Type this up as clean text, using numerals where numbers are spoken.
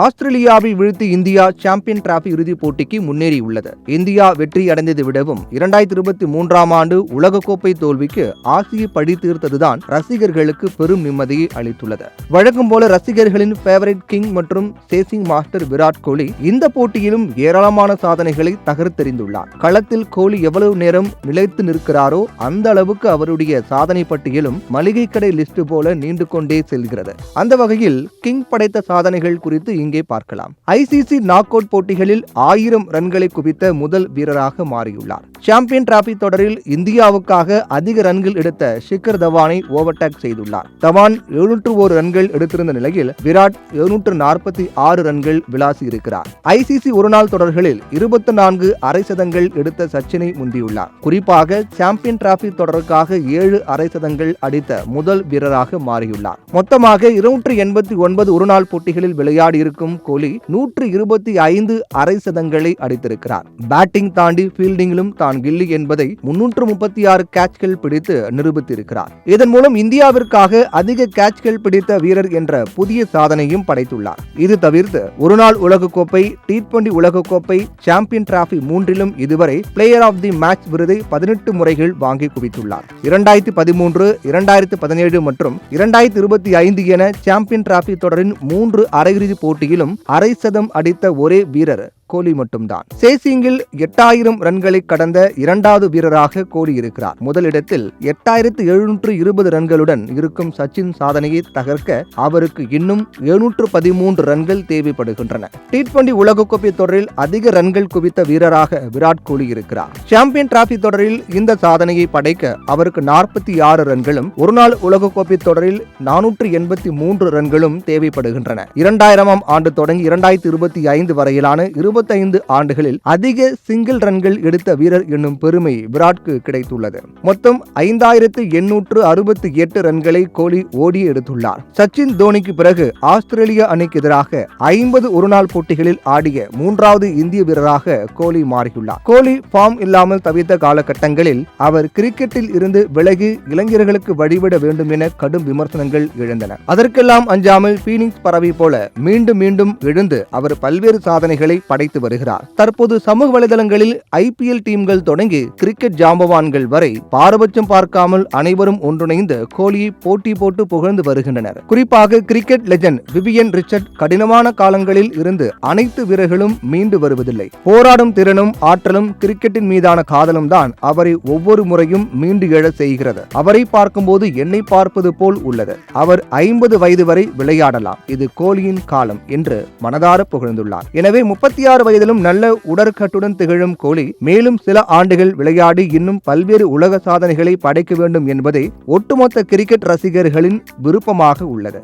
ஆஸ்திரேலியாவை வீழ்த்தி India champion trophy இறுதிப் போட்டிக்கு முன்னேறியுள்ளது. இந்தியா வெற்றி அடைந்ததை விடவும் 2023ஆம் ஆண்டு உலகக்கோப்பை தோல்விக்கு ஆசிய பழி தீர்த்ததுதான் ரசிகர்களுக்கு பெரும் நிம்மதியை அளித்துள்ளது. வழக்கம் போல ரசிகர்களின் ஃபேவரைட் கிங் மற்றும் சேசிங் மாஸ்டர் விராட் கோலி இந்த போட்டியிலும் ஏராளமான சாதனைகளை தகர்த்தெறிந்துள்ளார். களத்தில் கோலி எவ்வளவு நேரம் நிலைத்து நிற்கிறாரோ அந்த அளவுக்கு அவருடைய சாதனை பட்டியலும் மளிகை கடை லிஸ்ட் போல நீண்டு கொண்டே செல்கிறது. அந்த வகையில் கிங் படைத்த சாதனைகள் குறித்து இங்கே பார்க்கலாம். ஐசிசி நாக் அவுட் போட்டிகளில் 1000 ரன்களை குவித்த முதல் வீரராக மாறியுள்ளார். சாம்பியன் டிராபி தொடரில் இந்தியாவுக்காக அதிக ரன்கள் எடுத்த ஷிகர் தவானை ஓவர்டேக் செய்துள்ளார். தவான் 701 ரன்கள் எடுத்திருந்த நிலையில் விராட் 746 ரன்கள் விளாசி இருக்கிறார். ஐசிசி ஒருநாள் தொடர்களில் 24 அரை சதங்கள் எடுத்த சச்சினை முந்தியுள்ளார். குறிப்பாக சாம்பியன் டிராபி தொடருக்காக 7 அரை சதங்கள் அடித்த முதல் வீரராக மாறியுள்ளார். மொத்தமாக 289 ஒருநாள் போட்டிகளில் விளையாடி இருக்கும் கோலி 125 அரை சதங்களை அடித்திருக்கிறார். பேட்டிங் தாண்டி ஃபீல்டிங்கிலும் தான் கில்லி என்பதை 336 கேட்ச்கள் பிடித்து நிரூபித்திருக்கிறார். இதன் மூலம் இந்தியாவிற்காக அதிக கேட்ச்கள் பிடித்த வீரர் என்ற புதிய சாதனையும் படைத்துள்ளார். இது தவிர்த்து ஒருநாள் உலகக்கோப்பை, T20 உலகக்கோப்பை, சாம்பியன் டிராபி மூன்றிலும் இதுவரை பிளேயர் ஆஃப் தி மேட்ச் விருதை 18 முறைகள் வாங்கி குவித்துள்ளார். 2013, 2017 மற்றும் 2025 என சாம்பியன் டிராபி தொடரின் 3 அரையிறுதி போட்டியிலும் அரை சதம் அடித்த ஒரே வீரர் கோலி மட்டும்தான். சேசிங்கில் 8000 ரன்களை கடந்த இரண்டாவது வீரராக கோலி இருக்கிறார். முதலிடத்தில் 8720 ரன்களுடன் இருக்கும் சச்சின் சாதனையை தகர்க்க அவருக்கு இன்னும் 713 ரன்கள் தேவைப்படுகின்றன. T20 உலகக்கோப்பை தொடரில் அதிக ரன்கள் குவித்த வீரராக விராட் கோலி இருக்கிறார். சாம்பியன் டிராபி தொடரில் இந்த சாதனையை படைக்க அவருக்கு 46 ரன்களும், ஒருநாள் உலகக்கோப்பை தொடரில் 483 ரன்களும் தேவைப்படுகின்றன. 2000ஆம் ஆண்டு தொடங்கி 2025 வரையிலான 25 ஆண்டுகளில் அதிக சிங்கிள் ரன்கள் எடுத்த வீரர் என்னும் பெருமை விராட்க்கு கிடைத்துள்ளது. மொத்தம் 5868 ரன்களை கோலி ஓடி எடுத்துள்ளார். சச்சின் தோனிக்கு பிறகு ஆஸ்திரேலியா அணிக்கு எதிராக 50 ஒருநாள் போட்டிகளில் ஆடிய 3வது இந்திய வீரராக கோலி மாறியுள்ளார். கோலி ஃபார்ம் இல்லாமல் தவித்த காலகட்டங்களில் அவர் கிரிக்கெட்டில் இருந்து விலகி இளைஞர்களுக்கு வழிவிட வேண்டும் என கடும் விமர்சனங்கள் எழுந்தன. அதற்கெல்லாம் அஞ்சாமல் பீனிக்ஸ் பறவை போல மீண்டும் மீண்டும் எழுந்து அவர் பல்வேறு சாதனைகளை படைத்து வருகிறார். தற்போது சமூக வலைதளங்களில் IPL டீம்கள் தொடங்கி கிரிக்கெட் ஜாம்பவான்கள் வரை பாரபட்சம் பார்க்காமல் அனைவரும் ஒன்றிணைந்து கோலியை போட்டி போட்டு புகழ்ந்து வருகின்றனர். குறிப்பாக கிரிக்கெட் லெஜண்ட் விவியன் ரிச்சர்ட் கடினமான காலங்களில் இருந்து அனைத்து வீரர்களும் மீண்டு வருவதில்லை. போராடும் திறனும் ஆற்றலும் கிரிக்கெட்டின் மீதான காதலும் தான் அவரை ஒவ்வொரு முறையும் மீண்டு எழ செய்கிறது. அவரை பார்க்கும்போது என்னை பார்ப்பது போல் உள்ளது. அவர் 50 வயது வரை விளையாடலாம். இது கோலியின் காலம் என்று மனதார புகழ்ந்துள்ளார். எனவே 36 வயதிலும் நல்ல உடற்கட்டுடன் திகழும் கோலி மேலும் சில ஆண்டுகள் விளையாடி இன்னும் பல்வேறு உலக சாதனைகளை படைக்க வேண்டும் என்பதே ஒட்டுமொத்த கிரிக்கெட் ரசிகர்களின் விருப்பமாக உள்ளது.